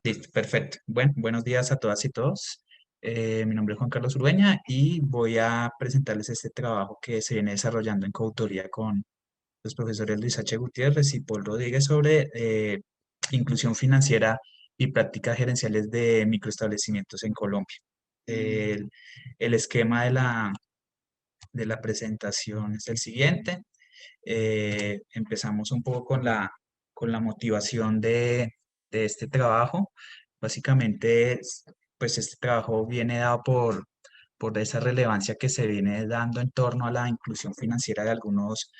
Listo, perfecto. Bueno, buenos días a todas y todos. Mi nombre es Juan Carlos Urbeña y voy a presentarles este trabajo que se viene desarrollando en coautoría con los profesores Luis H. Gutiérrez y Paul Rodríguez sobre inclusión financiera y prácticas gerenciales de microestablecimientos en Colombia. El, el esquema de la presentación es el siguiente. Empezamos un poco con la motivación de este trabajo. Básicamente, pues este trabajo viene dado por esa relevancia que se viene dando en torno a la inclusión financiera de algunos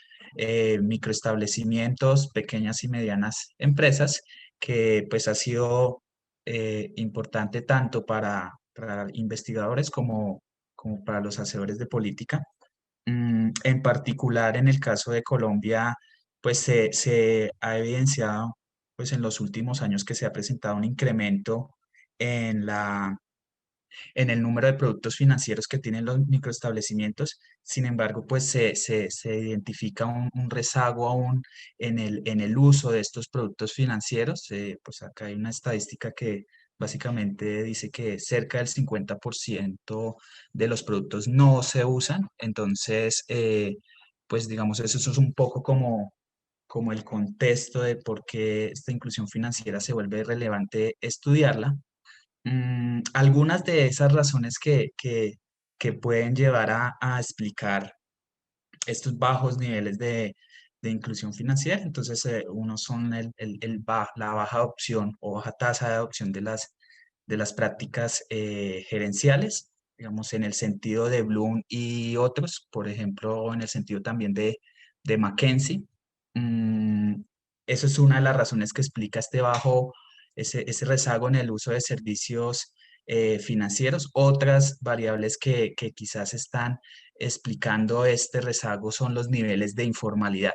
microestablecimientos, pequeñas y medianas empresas, que pues ha sido importante tanto para investigadores como para los hacedores de política. En particular, en el caso de Colombia, pues se ha evidenciado pues en los últimos años que se ha presentado un incremento en en el número de productos financieros que tienen los microestablecimientos. Sin embargo, pues se identifica un rezago aún en el uso de estos productos financieros. Pues acá hay una estadística que básicamente dice que cerca del 50% de los productos no se usan. Entonces, pues digamos, eso es un poco como el contexto de por qué esta inclusión financiera se vuelve relevante estudiarla. Algunas de esas razones que pueden llevar a explicar estos bajos niveles de inclusión financiera. Entonces, uno son la baja adopción o baja tasa de adopción de las prácticas gerenciales, digamos, en el sentido de Bloom y otros, por ejemplo, en el sentido también de McKinsey. Mm, Eso es una de las razones que explica ese rezago en el uso de servicios financieros. Otras variables que quizás están explicando este rezago son los niveles de informalidad.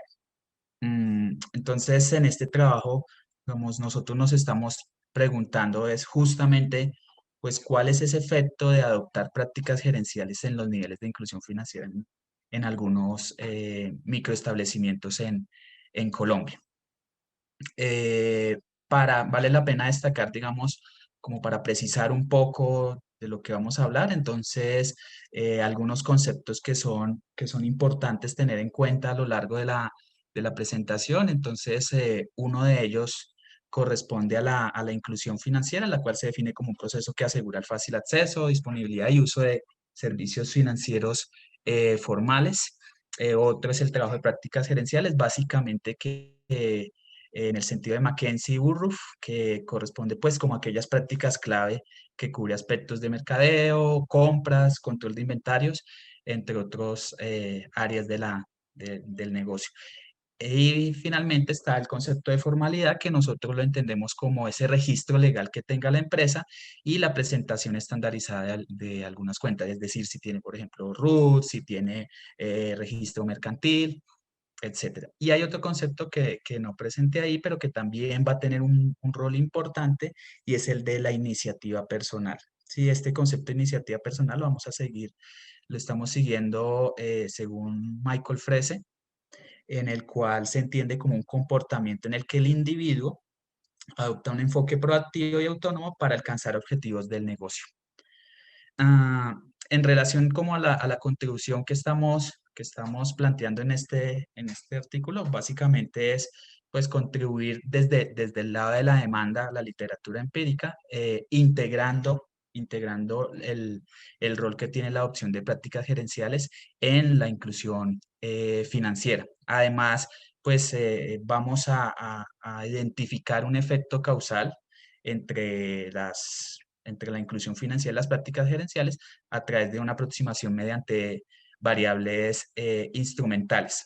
Entonces, en este trabajo, digamos, nosotros nos estamos preguntando es justamente, pues, cuál es ese efecto de adoptar prácticas gerenciales en los niveles de inclusión financiera en algunos microestablecimientos en Colombia. Eh, Vale la pena destacar, digamos, como para precisar un poco de lo que vamos a hablar, entonces, algunos conceptos que son importantes tener en cuenta a lo largo de la presentación. Entonces, uno de ellos corresponde a la inclusión financiera, la cual se define como un proceso que asegura el fácil acceso, disponibilidad y uso de servicios financieros formales. Otro es el trabajo de prácticas gerenciales, básicamente en el sentido de McKinsey y Burruf, que corresponde pues como a aquellas prácticas clave que cubre aspectos de mercadeo, compras, control de inventarios, entre otros áreas del negocio. Y finalmente está el concepto de formalidad, que nosotros lo entendemos como ese registro legal que tenga la empresa y la presentación estandarizada de algunas cuentas, es decir, si tiene, por ejemplo, RUT, si tiene registro mercantil, etcétera. Y hay otro concepto que no presenté ahí, pero que también va a tener un rol importante, y es el de la iniciativa personal. Sí, este concepto de iniciativa personal lo vamos a seguir, lo estamos siguiendo según Michael Frese, en el cual se entiende como un comportamiento en el que el individuo adopta un enfoque proactivo y autónomo para alcanzar objetivos del negocio. Ah, en relación como a la contribución que estamos planteando en este artículo, básicamente es pues contribuir desde el lado de la demanda, la literatura empírica, integrando el rol que tiene la adopción de prácticas gerenciales en la inclusión financiera. Además, pues vamos a identificar un efecto causal entre la inclusión financiera y las prácticas gerenciales a través de una aproximación mediante variables instrumentales.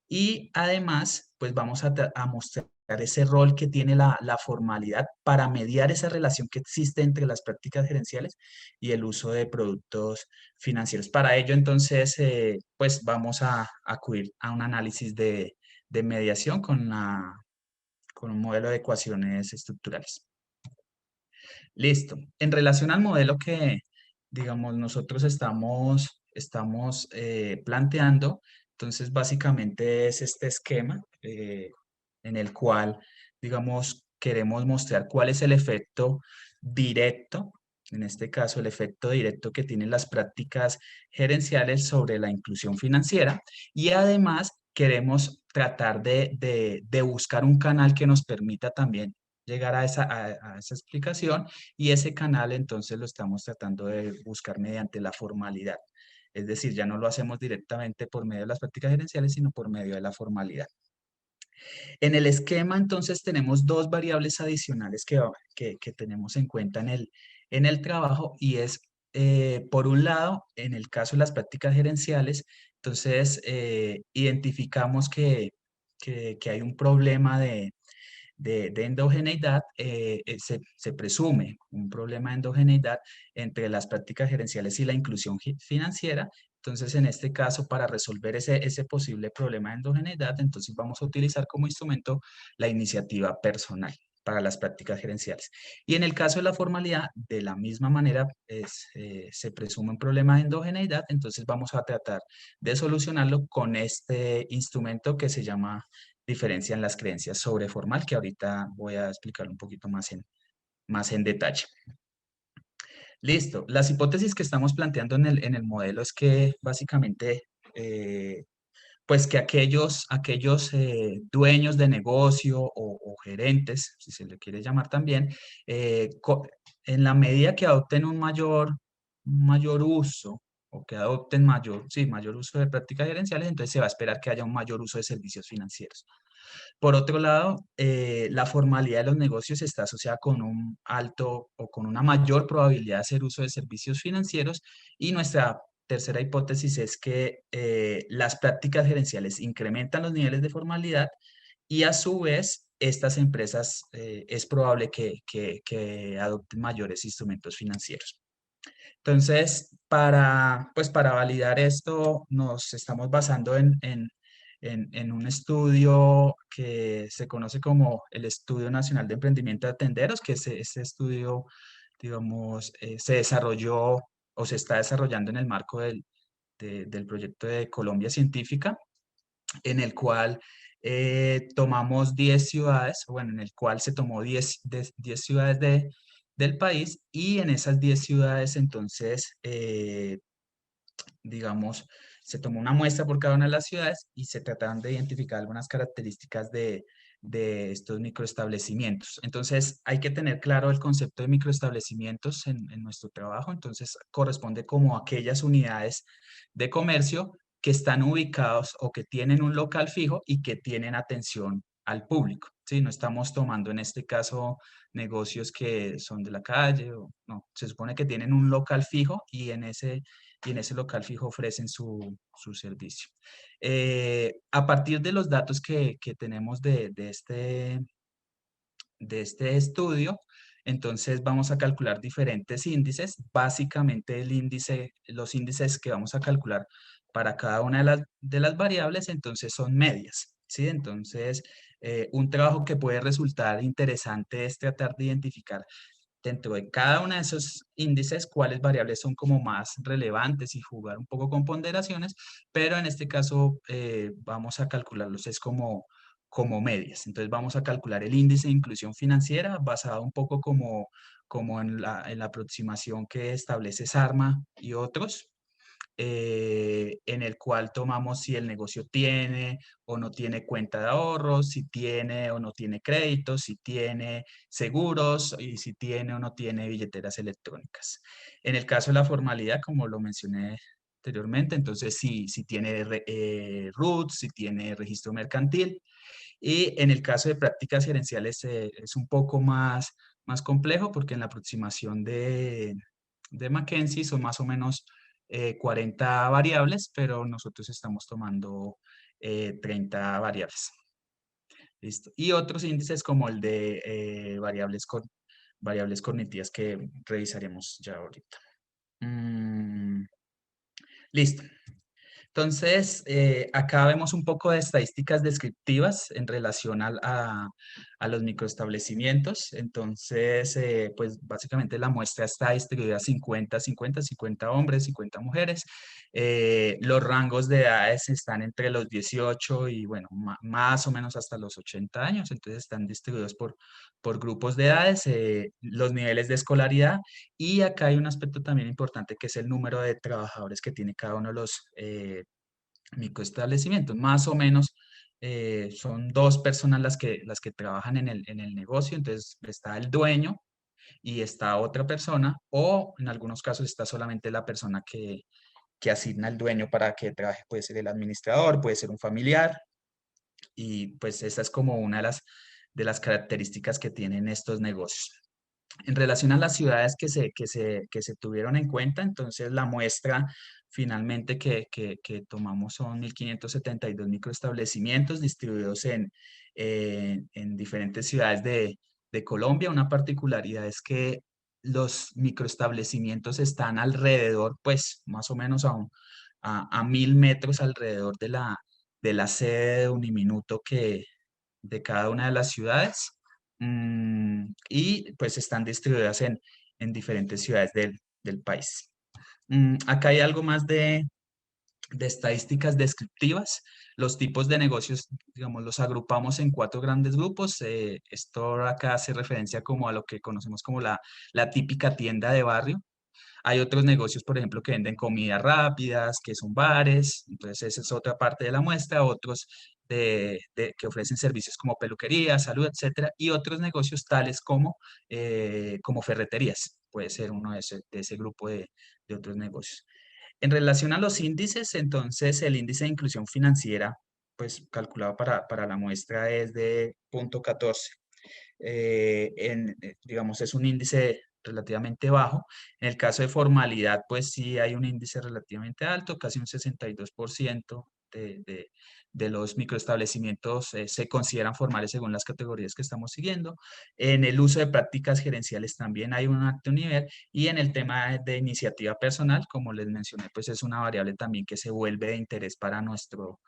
Y además, pues vamos a mostrar ese rol que tiene la formalidad para mediar esa relación que existe entre las prácticas gerenciales y el uso de productos financieros. Para ello, entonces, pues vamos a acudir a un análisis de mediación con un modelo de ecuaciones estructurales. Listo. En relación al modelo que, digamos, nosotros estamos planteando, entonces básicamente es este esquema en el cual, digamos, queremos mostrar cuál es el efecto directo, en este caso el efecto directo que tienen las prácticas gerenciales sobre la inclusión financiera, y además queremos tratar de buscar un canal que nos permita también llegar a esa explicación, y ese canal entonces lo estamos tratando de buscar mediante la formalidad. Es decir, ya no lo hacemos directamente por medio de las prácticas gerenciales, sino por medio de la formalidad. En el esquema, entonces, tenemos dos variables adicionales que tenemos en cuenta en el trabajo, y es, por un lado, en el caso de las prácticas gerenciales, entonces, identificamos que hay un problema de endogeneidad, se presume un problema de endogeneidad entre las prácticas gerenciales y la inclusión financiera. Entonces, en este caso, para resolver ese posible problema de endogeneidad, entonces vamos a utilizar como instrumento la iniciativa personal para las prácticas gerenciales. Y en el caso de la formalidad, de la misma manera, se presume un problema de endogeneidad, entonces vamos a tratar de solucionarlo con este instrumento que se llama diferencia en las creencias sobre formal, que ahorita voy a explicar un poquito más en detalle. Listo. Las hipótesis que estamos planteando en el modelo es que básicamente, pues que aquellos dueños de negocio o gerentes, si se le quiere llamar también, en la medida que adopten un mayor uso o que adopten mayor uso de prácticas gerenciales, entonces se va a esperar que haya un mayor uso de servicios financieros. Por otro lado, la formalidad de los negocios está asociada con un alto o con una mayor probabilidad de hacer uso de servicios financieros, y nuestra tercera hipótesis es que las prácticas gerenciales incrementan los niveles de formalidad, y a su vez estas empresas es probable que adopten mayores instrumentos financieros. Entonces, pues para validar esto, nos estamos basando en un estudio que se conoce como el Estudio Nacional de Emprendimiento de Tenderos, que ese estudio, digamos, se desarrolló o se está desarrollando en el marco del proyecto de Colombia Científica, en el cual tomamos 10 ciudades, bueno, en el cual se tomó 10 ciudades del país, y en esas 10 ciudades entonces, digamos, se tomó una muestra por cada una de las ciudades y se trataron de identificar algunas características de estos microestablecimientos. Entonces, hay que tener claro el concepto de microestablecimientos en nuestro trabajo. Entonces, corresponde como a aquellas unidades de comercio que están ubicados o que tienen un local fijo y que tienen atención al público. ¿Sí? No estamos tomando en este caso negocios que son de la calle, no, se supone que tienen un local fijo, y en ese local fijo ofrecen su servicio. A partir de los datos que tenemos de este estudio, entonces vamos a calcular diferentes índices. Básicamente los índices que vamos a calcular para cada una de las variables, entonces son medias, ¿sí? Entonces, un trabajo que puede resultar interesante es tratar de identificar dentro de cada uno de esos índices cuáles variables son como más relevantes y jugar un poco con ponderaciones, pero en este caso vamos a calcularlos es como medias. Entonces vamos a calcular el índice de inclusión financiera basado un poco como en la aproximación que establece SARMA y otros, en el cual tomamos si el negocio tiene o no tiene cuenta de ahorros, si tiene o no tiene créditos, si tiene seguros y si tiene o no tiene billeteras electrónicas. En el caso de la formalidad, como lo mencioné anteriormente, entonces si tiene RUT, si tiene registro mercantil. Y en el caso de prácticas gerenciales es un poco más complejo, porque en la aproximación de McKinsey son más o menos 40 variables, pero nosotros estamos tomando 30 variables. Listo. Y otros índices como el de variables cognitivas que revisaremos ya ahorita. Listo. Entonces, acá vemos un poco de estadísticas descriptivas en relación a los microestablecimientos. Entonces, pues básicamente la muestra está distribuida 50 hombres, 50 mujeres. Los rangos de edades están entre los 18 y, bueno, más o menos hasta los 80 años. Entonces, están distribuidos por grupos de edades, los niveles de escolaridad. Y acá hay un aspecto también importante que es el número de trabajadores que tiene cada uno de los microestablecimientos. Más o menos son dos personas las que trabajan en el negocio. Entonces está el dueño y está otra persona, o en algunos casos está solamente la persona que asigna el dueño para que trabaje. Puede ser el administrador, puede ser un familiar, y pues esa es como una de las características que tienen estos negocios. En relación a las ciudades que se tuvieron en cuenta, entonces la muestra finalmente que tomamos son 1.572 microestablecimientos distribuidos en diferentes ciudades de Colombia. Una particularidad es que los microestablecimientos están alrededor, pues más o menos a 1.000 metros alrededor de la sede de Uniminuto de cada una de las ciudades. Y pues están distribuidas en diferentes ciudades del país. Acá hay algo más de estadísticas descriptivas. Los tipos de negocios, digamos, los agrupamos en cuatro grandes grupos. Esto acá hace referencia como a lo que conocemos como la típica tienda de barrio. Hay otros negocios, por ejemplo, que venden comidas rápidas, que son bares. Entonces esa es otra parte de la muestra. Otros que ofrecen servicios como peluquería, salud, etcétera. Y otros negocios tales como ferreterías. Puede ser uno de ese grupo de otros negocios. En relación a los índices, entonces el índice de inclusión financiera, pues calculado para la muestra es de 0,14. Digamos, es un índice relativamente bajo. En el caso de formalidad, pues sí hay un índice relativamente alto, casi un 62% de los microestablecimientos se consideran formales según las categorías que estamos siguiendo. En el uso de prácticas gerenciales también hay un alto nivel, y en el tema de iniciativa personal, como les mencioné, pues es una variable también que se vuelve de interés para nuestro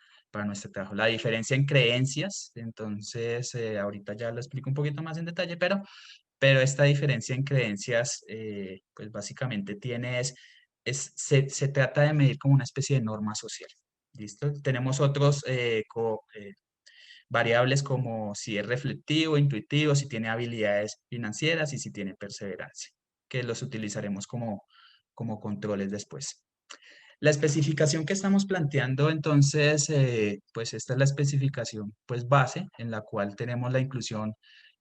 trabajo. La diferencia en creencias, entonces, ahorita ya lo explico un poquito más en detalle, pero esta diferencia en creencias, pues básicamente se trata de medir como una especie de norma social. ¿Listo? Tenemos otros variables como si es reflectivo, intuitivo, si tiene habilidades financieras y si tiene perseverancia, que los utilizaremos como controles después. La especificación que estamos planteando, entonces, pues esta es la especificación pues base en la cual tenemos la inclusión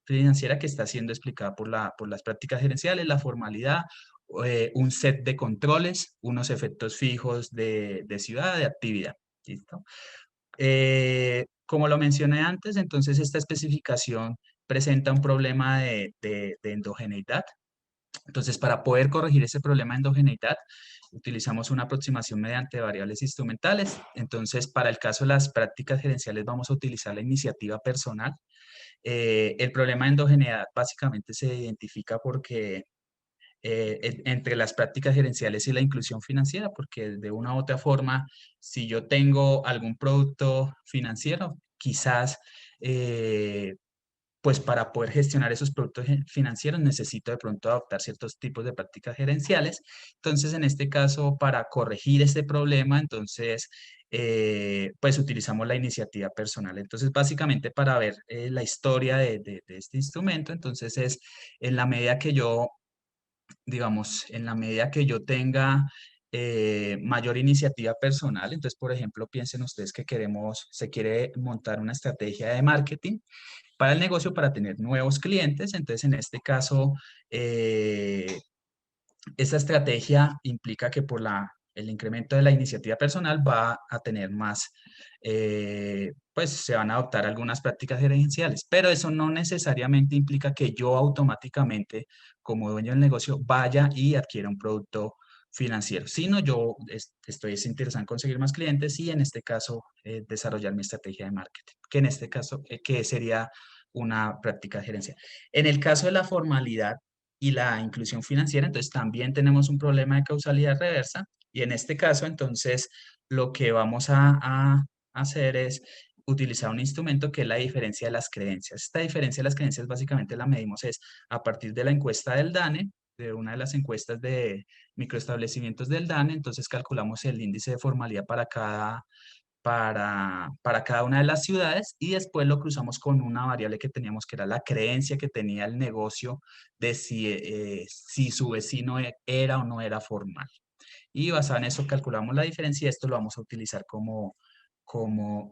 financiera que está siendo explicada por las prácticas gerenciales, la formalidad, un set de controles, unos efectos fijos de ciudad, de actividad. ¿Listo? Como lo mencioné antes, entonces esta especificación presenta un problema de endogeneidad. Entonces, para poder corregir ese problema de endogeneidad, utilizamos una aproximación mediante variables instrumentales. Entonces, para el caso de las prácticas gerenciales, vamos a utilizar la iniciativa personal. El problema de endogeneidad básicamente se identifica porque entre las prácticas gerenciales y la inclusión financiera, porque de una u otra forma, si yo tengo algún producto financiero, quizás pues para poder gestionar esos productos financieros necesito de pronto adoptar ciertos tipos de prácticas gerenciales. Entonces, en este caso, para corregir este problema, entonces, pues utilizamos la iniciativa personal. Entonces, básicamente para ver la historia de este instrumento, entonces es en la medida que yo, digamos, en la medida que yo tenga mayor iniciativa personal. Entonces, por ejemplo, piensen ustedes que se quiere montar una estrategia de marketing para el negocio para tener nuevos clientes. Entonces, en este caso, eh, esta estrategia implica que por el incremento de la iniciativa personal va a tener más, pues se van a adoptar algunas prácticas gerenciales, pero eso no necesariamente implica que yo automáticamente, como dueño del negocio, vaya y adquiera un producto financiero, sino yo estoy interesado en conseguir más clientes y en este caso desarrollar mi estrategia de marketing, que en este caso que sería una práctica gerencial. En el caso de la formalidad y la inclusión financiera, entonces también tenemos un problema de causalidad reversa, y en este caso entonces lo que vamos a hacer es utilizar un instrumento que es la diferencia de las creencias. Esta diferencia de las creencias básicamente la medimos es a partir de la encuesta del DANE, de una de las encuestas de microestablecimientos del DANE, entonces calculamos el índice de formalidad para cada una de las ciudades y después lo cruzamos con una variable que teníamos que era la creencia que tenía el negocio de si su vecino era o no era formal. Y basado en eso calculamos la diferencia y esto lo vamos a utilizar como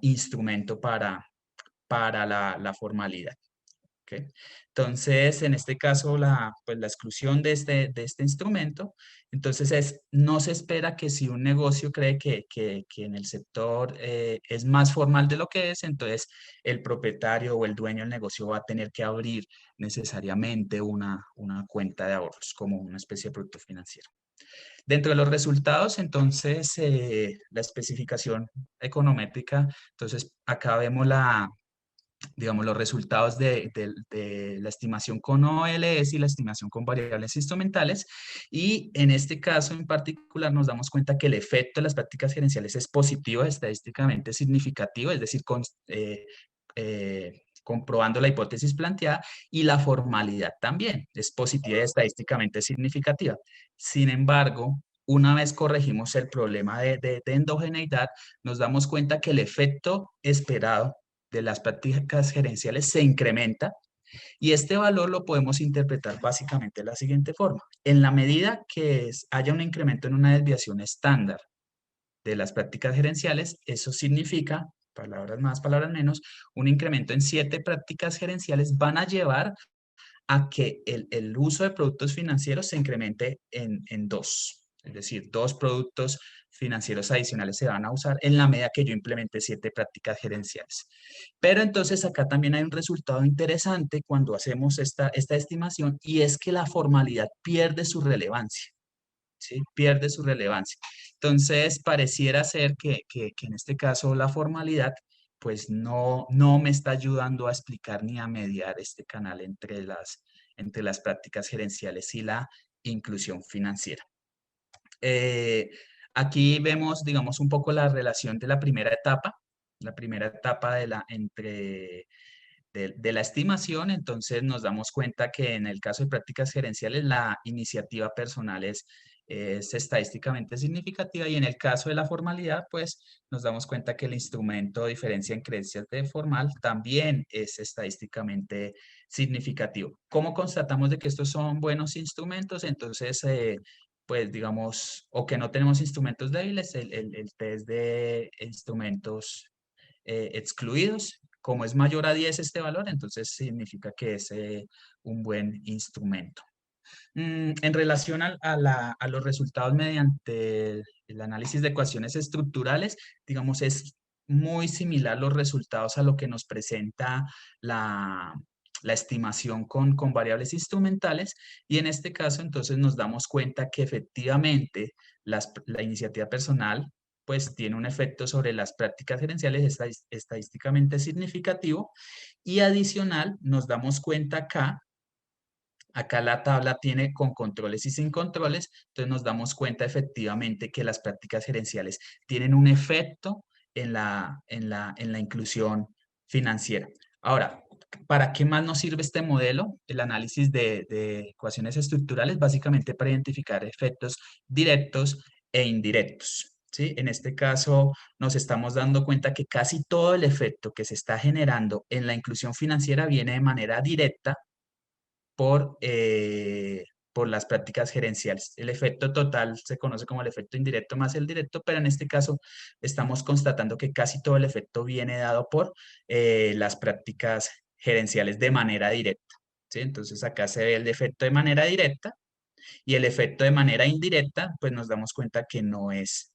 instrumento para la formalidad. ¿Ok? Entonces, en este caso, pues, la exclusión de este instrumento, entonces no se espera que si un negocio cree que en el sector es más formal de lo que es, entonces el propietario o el dueño del negocio va a tener que abrir necesariamente una cuenta de ahorros como una especie de producto financiero. Dentro de los resultados, entonces, la especificación econométrica, entonces acá vemos digamos, los resultados de la estimación con OLS y la estimación con variables instrumentales. Y en este caso en particular nos damos cuenta que el efecto de las prácticas gerenciales es positivo, estadísticamente significativo, es decir, comprobando la hipótesis planteada, y la formalidad también es positiva y estadísticamente significativa. Sin embargo, una vez corregimos el problema de endogeneidad, nos damos cuenta que el efecto esperado de las prácticas gerenciales se incrementa y este valor lo podemos interpretar básicamente de la siguiente forma. En la medida que haya un incremento en una desviación estándar de las prácticas gerenciales, eso significa, palabras más, palabras menos, un incremento en 7 prácticas gerenciales van a llevar a que el uso de productos financieros se incremente en 2. Es decir, 2 productos financieros adicionales se van a usar en la medida que yo implemente 7 prácticas gerenciales. Pero entonces acá también hay un resultado interesante cuando hacemos esta estimación y es que la formalidad pierde su relevancia. ¿Sí? Pierde su relevancia. Entonces, pareciera ser que en este caso la formalidad pues no me está ayudando a explicar ni a mediar este canal entre las prácticas gerenciales y la inclusión financiera. Eh, Aquí vemos, digamos, un poco la relación de la primera etapa de la estimación, entonces nos damos cuenta que en el caso de prácticas gerenciales la iniciativa personal es estadísticamente significativa y en el caso de la formalidad, pues nos damos cuenta que el instrumento de diferencia en creencias de formal también es estadísticamente significativo. ¿Cómo constatamos de que estos son buenos instrumentos? Entonces, pues digamos, o que no tenemos instrumentos débiles, el test de instrumentos excluidos. Como es mayor a 10 este valor, entonces significa que es un buen instrumento. En relación a los resultados mediante el análisis de ecuaciones estructurales, digamos, es muy similar los resultados a lo que nos presenta la estimación con variables instrumentales y en este caso entonces nos damos cuenta que efectivamente la iniciativa personal pues tiene un efecto sobre las prácticas gerenciales estadísticamente significativo y adicional nos damos cuenta acá la tabla tiene con controles y sin controles, entonces nos damos cuenta efectivamente que las prácticas gerenciales tienen un efecto en la inclusión financiera. Ahora, ¿para qué más nos sirve este modelo? El análisis de ecuaciones estructurales, básicamente para identificar efectos directos e indirectos. ¿Sí? En este caso, nos estamos dando cuenta que casi todo el efecto que se está generando en la inclusión financiera viene de manera directa por las prácticas gerenciales. El efecto total se conoce como el efecto indirecto más el directo, pero en este caso estamos constatando que casi todo el efecto viene dado por las prácticas gerenciales de manera directa. ¿Sí? Entonces acá se ve el efecto de manera directa y el efecto de manera indirecta, pues nos damos cuenta que no es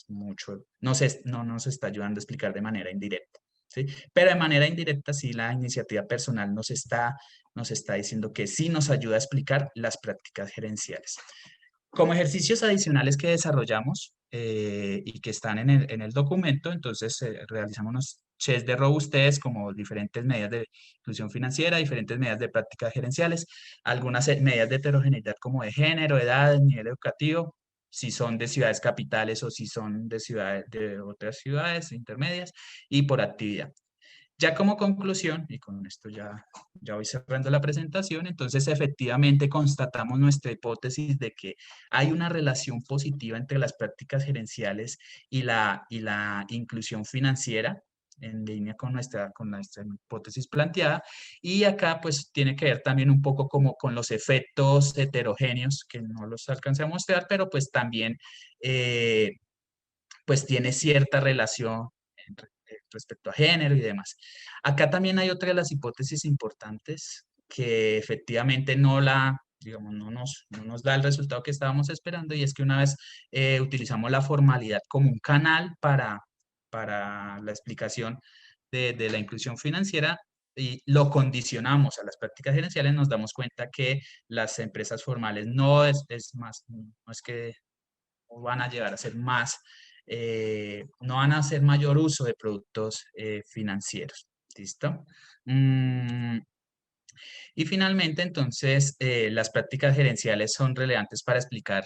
mucho, no nos está ayudando a explicar de manera indirecta. ¿Sí? Pero de manera indirecta sí la iniciativa personal nos está diciendo que sí nos ayuda a explicar las prácticas gerenciales. Como ejercicios adicionales que desarrollamos y que están en el documento, entonces realizamos unos checks de robustez como diferentes medidas de inclusión financiera, diferentes medidas de prácticas gerenciales, algunas medidas de heterogeneidad como de género, edad, nivel educativo, si son de ciudades capitales o si son de ciudades de otras ciudades intermedias y por actividad. Ya como conclusión, y con esto ya voy cerrando la presentación, entonces efectivamente constatamos nuestra hipótesis de que hay una relación positiva entre las prácticas gerenciales y la inclusión financiera, en línea con nuestra hipótesis planteada. Y acá pues tiene que ver también un poco como con los efectos heterogéneos, que no los alcancé a mostrar, pero pues también eh, pues tiene cierta relación respecto a género y demás. Acá también hay otra de las hipótesis importantes que efectivamente digamos, no nos da el resultado que estábamos esperando, y es que una vez utilizamos la formalidad como un canal para la explicación de la inclusión financiera y lo condicionamos a las prácticas gerenciales, nos damos cuenta que las empresas formales no es que van a llegar a ser no van a hacer mayor uso de productos financieros. ¿Listo? Mm, y finalmente, entonces, las prácticas gerenciales son relevantes para explicar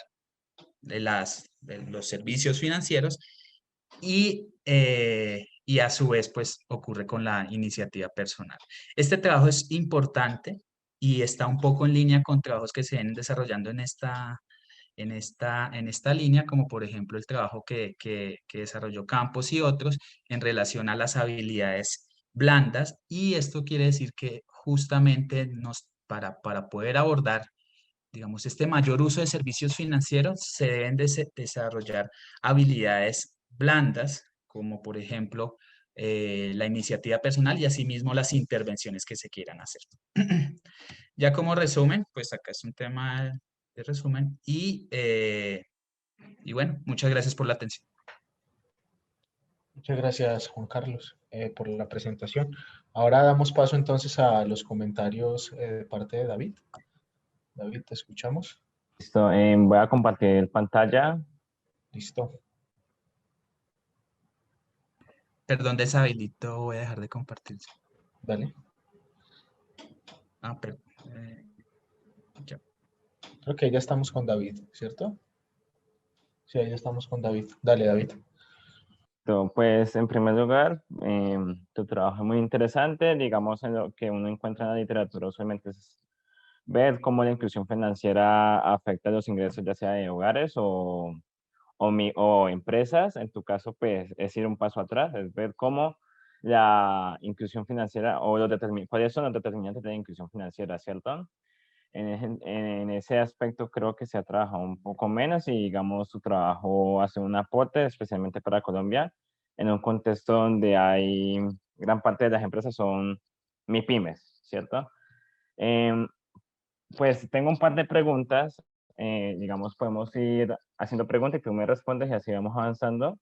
de los servicios financieros y a su vez, pues, ocurre con la iniciativa personal. Este trabajo es importante y está un poco en línea con trabajos que se ven desarrollando en esta línea, como por ejemplo el trabajo que desarrolló Campos y otros en relación a las habilidades blandas. Y esto quiere decir que justamente para poder abordar, digamos, este mayor uso de servicios financieros, se deben desarrollar habilidades blandas, como por ejemplo la iniciativa personal y asimismo las intervenciones que se quieran hacer. Ya como resumen, pues acá es un tema de resumen y bueno, muchas gracias por la atención. Muchas gracias, Juan Carlos, por la presentación. Ahora damos paso entonces a los comentarios de parte de David. David, te escuchamos. Listo, voy a compartir pantalla. Listo. Perdón, deshabilito, voy a dejar de compartir. Dale. Pero, ya. Creo que ya estamos con David, ¿cierto? Sí, ahí estamos con David. Dale, David. Pues en primer lugar, tu trabajo es muy interesante. Digamos, en lo que uno encuentra en la literatura usualmente es ver cómo la inclusión financiera afecta los ingresos, ya sea de hogares o empresas. En tu caso, pues es ir un paso atrás, es ver cómo la inclusión financiera o cuáles son los determinantes de la inclusión financiera, ¿cierto? En ese aspecto creo que se ha trabajado un poco menos y digamos su trabajo hace un aporte especialmente para Colombia en un contexto donde hay gran parte de las empresas son MIPYMES, ¿cierto? Em, pues tengo un par de preguntas, digamos podemos ir haciendo preguntas y tú me respondes y así vamos avanzando.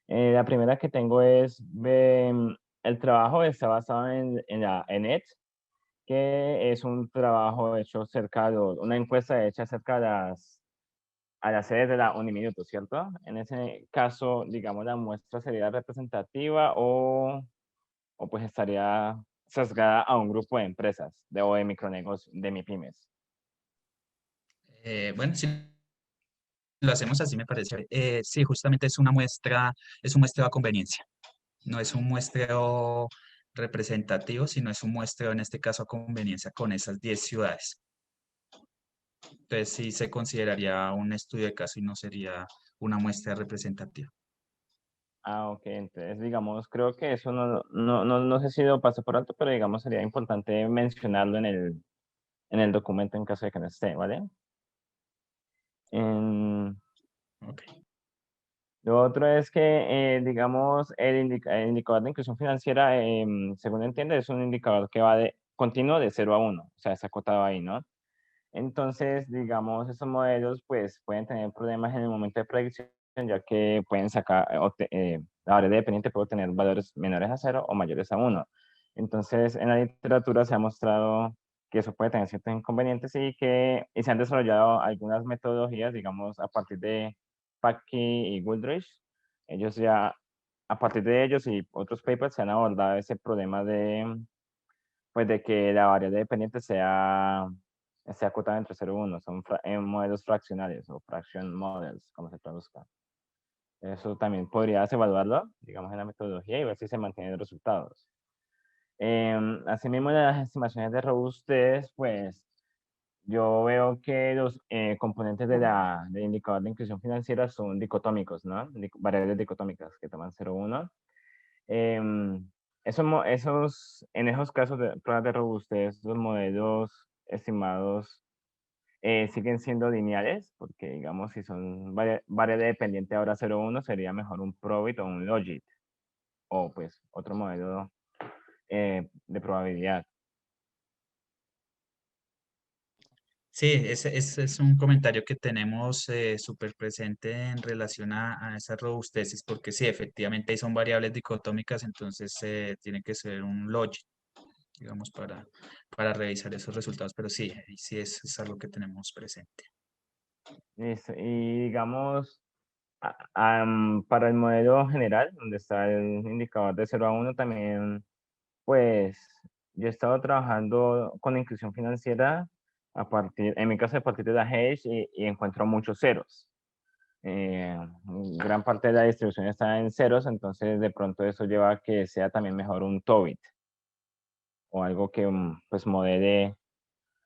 La primera que tengo es, el trabajo está basado en la ENET, que es un trabajo hecho una encuesta hecha cerca a las sedes de la Uniminuto, ¿cierto? En ese caso, digamos, la muestra sería representativa o pues estaría sesgada a un grupo de empresas o de micronegocios, de MIPYMES. Bueno, si lo hacemos así me parece. Sí, justamente es un muestreo a conveniencia. No es un muestreo representativo, sino es un muestreo en este caso a conveniencia con esas 10 ciudades. Entonces sí se consideraría un estudio de caso y no sería una muestra representativa. Ah, ok, entonces digamos, creo que eso no sé si lo pasó por alto, pero digamos sería importante mencionarlo en el documento en caso de que no esté, ¿vale? En, Ok. Lo otro es que, digamos, el indicador de inclusión financiera, según entiende, es un indicador que va continuo de 0 a 1, o sea, está acotado ahí, ¿no? Entonces, digamos, esos modelos pues pueden tener problemas en el momento de predicción, ya que pueden sacar, la variable dependiente puede tener valores menores a 0 o mayores a 1. Entonces, en la literatura se ha mostrado que eso puede tener ciertos inconvenientes y se han desarrollado algunas metodologías, digamos, a partir de Paki y Wooldridge. Ellos ya, a partir de ellos y otros papers, se han abordado ese problema pues, de que la variable dependiente sea esté acotado entre 0 y 1. Son modelos fraccionales o fraction models, como se traduzca. Eso también podrías evaluarlo, digamos, en la metodología y ver si se mantienen los resultados. Asimismo, en las estimaciones de robustez, pues yo veo que los componentes del indicador de inclusión financiera son dicotómicos, ¿no? Variables dicotómicas que toman 0, 1. En esos casos de pruebas de robustez, los modelos estimados siguen siendo lineales, porque digamos, si son variable dependiente ahora 0, 1, sería mejor un Probit o un Logit, o pues otro modelo de probabilidad. Sí, ese es un comentario que tenemos súper presente en relación a esas robusteces, porque sí, efectivamente ahí son variables dicotómicas, entonces tiene que ser un logit, digamos, para revisar esos resultados, pero sí, ahí sí es algo que tenemos presente. Listo. Y digamos, para el modelo general, donde está el indicador de 0 a 1, también, pues, yo he estado trabajando con inclusión financiera en mi caso, a partir de la Hedge y encuentro muchos ceros. Gran parte de la distribución está en ceros, entonces de pronto eso lleva a que sea también mejor un TOBIT o algo que pues modele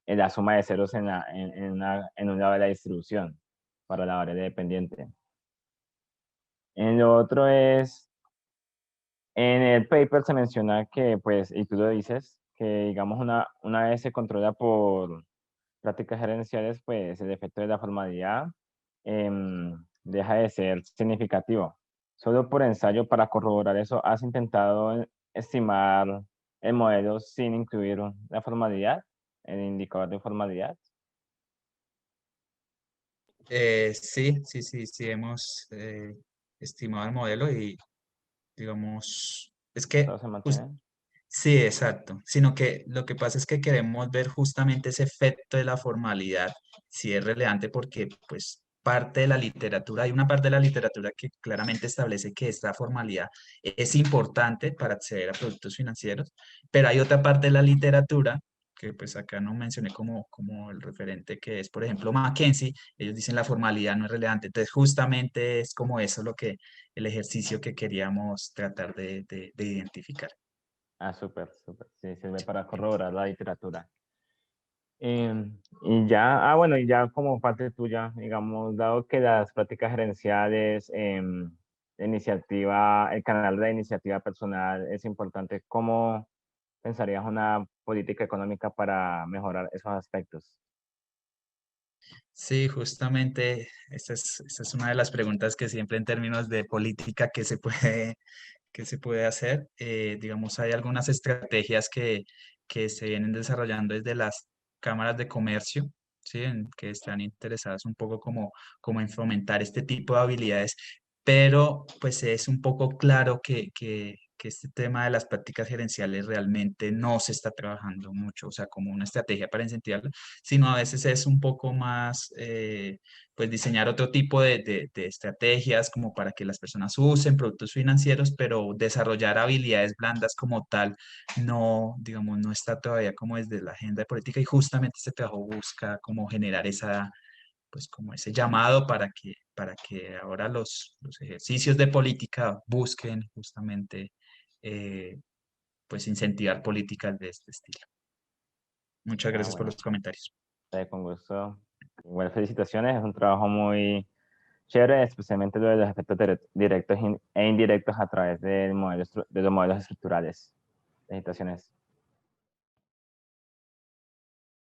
la suma de ceros en un lado de la distribución para la variable dependiente. En lo otro es, en el paper se menciona que, pues, y tú lo dices, que digamos una vez se controla por prácticas gerenciales, pues el efecto de la formalidad deja de ser significativo. Solo por ensayo, para corroborar eso, ¿has intentado estimar el modelo sin incluir la formalidad, el indicador de formalidad? Sí, hemos estimado el modelo y, digamos, es que ¿Todo se mantiene? sí, exacto. Sino que lo que pasa es que queremos ver justamente ese efecto de la formalidad, si es relevante, porque pues parte de la literatura, hay una parte de la literatura que claramente establece que esta formalidad es importante para acceder a productos financieros, pero hay otra parte de la literatura que pues acá no mencioné como el referente que es, por ejemplo, McKinsey, ellos dicen la formalidad no es relevante. Entonces justamente es como eso lo que el ejercicio que queríamos tratar de identificar. Ah, súper, súper. Sí, sirve para corroborar la literatura. Y ya, bueno, y ya como parte tuya, digamos, dado que las prácticas gerenciales, el canal de iniciativa personal es importante, ¿cómo pensarías una política económica para mejorar esos aspectos? Sí, justamente esa es una de las preguntas que siempre en términos de política que se puede hacer. Digamos, hay algunas estrategias que se vienen desarrollando desde las cámaras de comercio, ¿sí? Que están interesadas un poco como en fomentar este tipo de habilidades, pero pues es un poco claro que este tema de las prácticas gerenciales realmente no se está trabajando mucho, o sea, como una estrategia para incentivarlo, sino a veces es un poco más, pues diseñar otro tipo de estrategias como para que las personas usen productos financieros, pero desarrollar habilidades blandas como tal no, digamos, no está todavía como desde la agenda de política y justamente este trabajo busca como generar esa, pues como ese llamado para que ahora los ejercicios de política busquen justamente, eh, pues incentivar políticas de este estilo. Muchas Ah, gracias por bueno, los comentarios. con gusto. Igual felicitaciones, es un trabajo muy chévere, especialmente lo de los efectos directos e indirectos a través de los modelos estructurales. Felicitaciones.